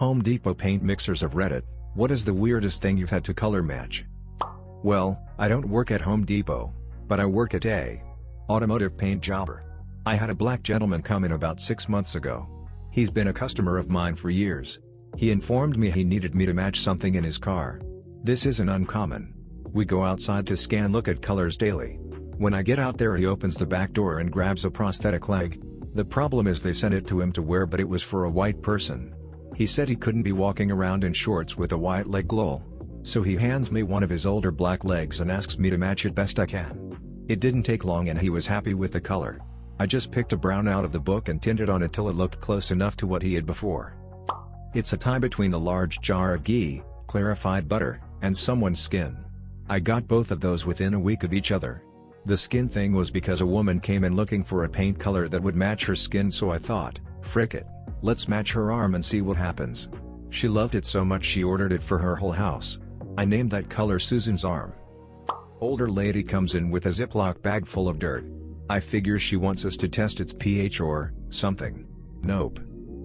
Home Depot paint mixers of Reddit, what is the weirdest thing you've had to color match? Well, I don't work at Home Depot, but I work at a automotive paint jobber. I had a black gentleman come in about 6 months ago. He's been a customer of mine for years. He informed me he needed me to match something in his car. This isn't uncommon. We go outside to look at colors daily. When I get out there, he opens the back door and grabs a prosthetic leg. The problem is they sent it to him to wear, but it was for a white person. He said he couldn't be walking around in shorts with a white leg lol. So he hands me one of his older black legs and asks me to match it best I can. It didn't take long and he was happy with the color. I just picked a brown out of the book and tinted on it till it looked close enough to what he had before. It's a tie between the large jar of ghee, clarified butter, and someone's skin. I got both of those within a week of each other. The skin thing was because a woman came in looking for a paint color that would match her skin, so I thought, frick it, let's match her arm and see what happens. She loved it so much she ordered it for her whole house. I named that color Susan's arm. Older lady comes in with a Ziploc bag full of dirt. I figure she wants us to test its pH or something. Nope.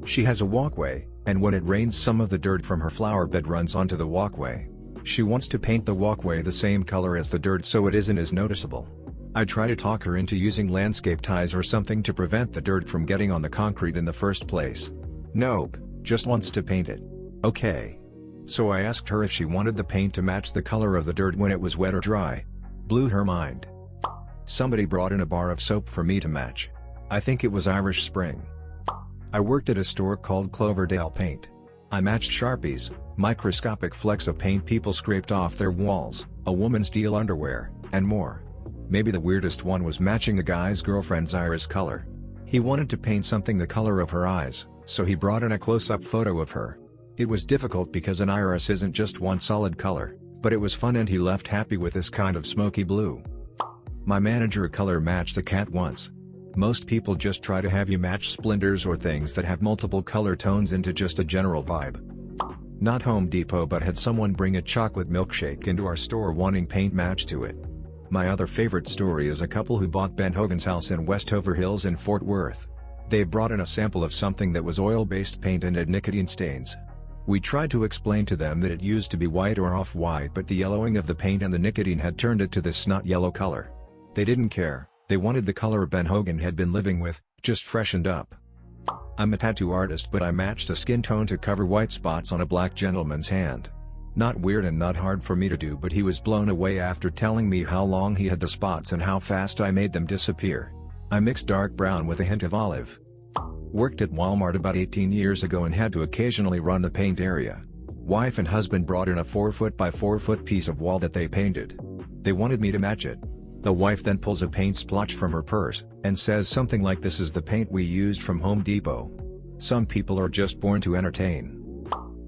She has a walkway, and when it rains some of the dirt from her flower bed runs onto the walkway. She wants to paint the walkway the same color as the dirt so it isn't as noticeable. I try to talk her into using landscape ties or something to prevent the dirt from getting on the concrete in the first place. Nope, just wants to paint it. Okay. So I asked her if she wanted the paint to match the color of the dirt when it was wet or dry. Blew her mind. Somebody brought in a bar of soap for me to match. I think it was Irish Spring. I worked at a store called Cloverdale Paint. I matched Sharpies, microscopic flecks of paint people scraped off their walls, a woman's teal underwear, and more. Maybe the weirdest one was matching a guy's girlfriend's iris color. He wanted to paint something the color of her eyes, so he brought in a close-up photo of her. It was difficult because an iris isn't just one solid color, but it was fun and he left happy with this kind of smoky blue. My manager color matched a cat once. Most people just try to have you match splinters or things that have multiple color tones into just a general vibe. Not Home Depot, but had someone bring a chocolate milkshake into our store wanting paint matched to it. My other favorite story is a couple who bought Ben Hogan's house in Westover Hills in Fort Worth. They brought in a sample of something that was oil-based paint and had nicotine stains. We tried to explain to them that it used to be white or off-white, but the yellowing of the paint and the nicotine had turned it to this snot yellow color. They didn't care. They wanted the color Ben Hogan had been living with, just freshened up. I'm a tattoo artist, but I matched a skin tone to cover white spots on a black gentleman's hand. Not weird and not hard for me to do, but he was blown away after telling me how long he had the spots and how fast I made them disappear. I mixed dark brown with a hint of olive. Worked at Walmart about 18 years ago and had to occasionally run the paint area. Wife and husband brought in a 4-foot by 4-foot piece of wall that they painted. They wanted me to match it. The wife then pulls a paint splotch from her purse, and says something like, "This is the paint we used from Home Depot." Some people are just born to entertain.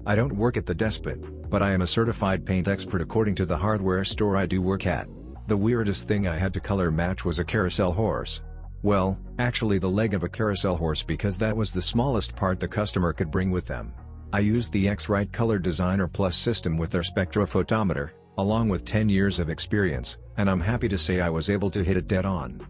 I don't work at the Despot, but I am a certified paint expert according to the hardware store I do work at. The weirdest thing I had to color match was a carousel horse. Well, actually the leg of a carousel horse, because that was the smallest part the customer could bring with them. I used the X-Rite Color Designer Plus system with their spectrophotometer, along with 10 years of experience, and I'm happy to say I was able to hit it dead on.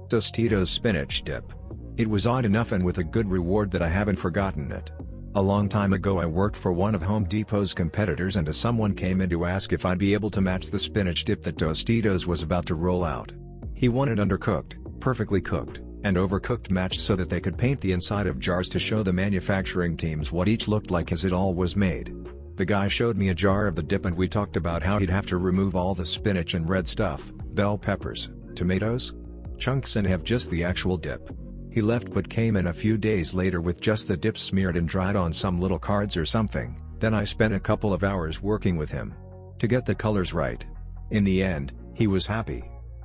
Tostitos spinach dip. It was odd enough and with a good reward that I haven't forgotten it. A long time ago I worked for one of Home Depot's competitors, and someone came in to ask if I'd be able to match the spinach dip that Tostitos was about to roll out. He wanted undercooked, perfectly cooked, and overcooked matched so that they could paint the inside of jars to show the manufacturing teams what each looked like as it all was made. The guy showed me a jar of the dip and we talked about how he'd have to remove all the spinach and red stuff, bell peppers, tomatoes, chunks, and have just the actual dip. He left but came in a few days later with just the dip smeared and dried on some little cards or something. Then I spent a couple of hours working with him to get the colors right. In the end, he was happy.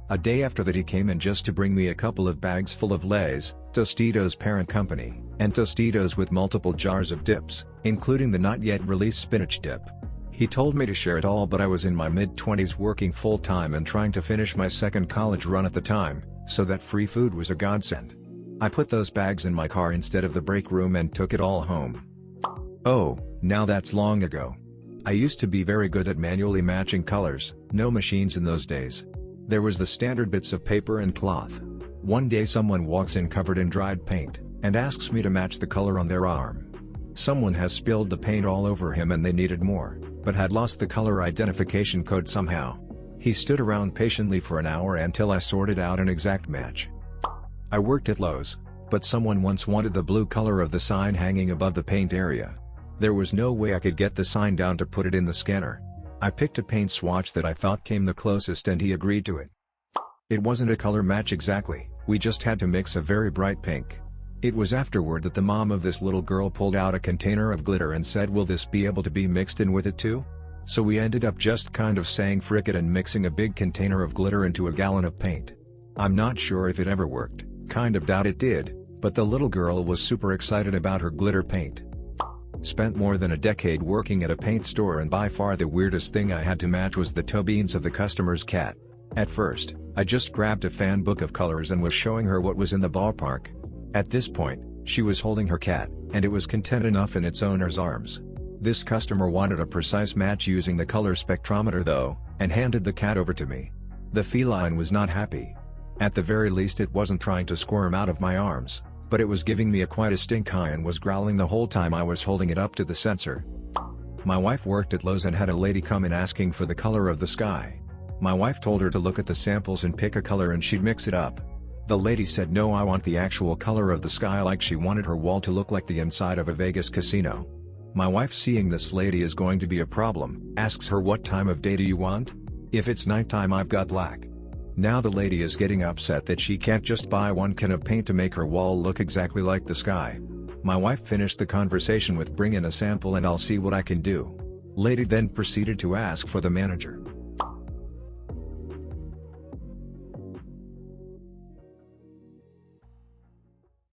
A day after that he came in just to bring me a couple of bags full of Lay's, Tostitos parent company, and Tostitos with multiple jars of dips, including the not yet released spinach dip. He told me to share it all, but I was in my mid-20s working full-time and trying to finish my second college run at the time, so that free food was a godsend. I put those bags in my car instead of the break room and took it all home. Oh, now that's long ago. I used to be very good at manually matching colors, no machines in those days. There was the standard bits of paper and cloth. One day someone walks in covered in dried paint, and asks me to match the color on their arm. Someone has spilled the paint all over him and they needed more, but had lost the color identification code somehow. He stood around patiently for an hour until I sorted out an exact match. I worked at Lowe's, but someone once wanted the blue color of the sign hanging above the paint area. There was no way I could get the sign down to put it in the scanner. I picked a paint swatch that I thought came the closest and he agreed to it. It wasn't a color match exactly, we just had to mix a very bright pink. It was afterward that the mom of this little girl pulled out a container of glitter and said, "Will this be able to be mixed in with it too?" So we ended up just kind of saying frick it and mixing a big container of glitter into a gallon of paint. I'm not sure if it ever worked, kind of doubt it did, but the little girl was super excited about her glitter paint. Spent more than a decade working at a paint store and by far the weirdest thing I had to match was the toe beans of the customer's cat. At first, I just grabbed a fan book of colors and was showing her what was in the ballpark. At this point, she was holding her cat, and it was content enough in its owner's arms. This customer wanted a precise match using the color spectrometer though, and handed the cat over to me. The feline was not happy. At the very least it wasn't trying to squirm out of my arms, but it was giving me quite a stink eye and was growling the whole time I was holding it up to the sensor. My wife worked at Lowe's and had a lady come in asking for the color of the sky. My wife told her to look at the samples and pick a color and she'd mix it up. The lady said, "No, I want the actual color of the sky," like she wanted her wall to look like the inside of a Vegas casino. My wife, seeing this lady is going to be a problem, asks her, "What time of day do you want? If it's nighttime I've got black." Now the lady is getting upset that she can't just buy one can of paint to make her wall look exactly like the sky. My wife finished the conversation with, "Bring in a sample and I'll see what I can do." Lady then proceeded to ask for the manager.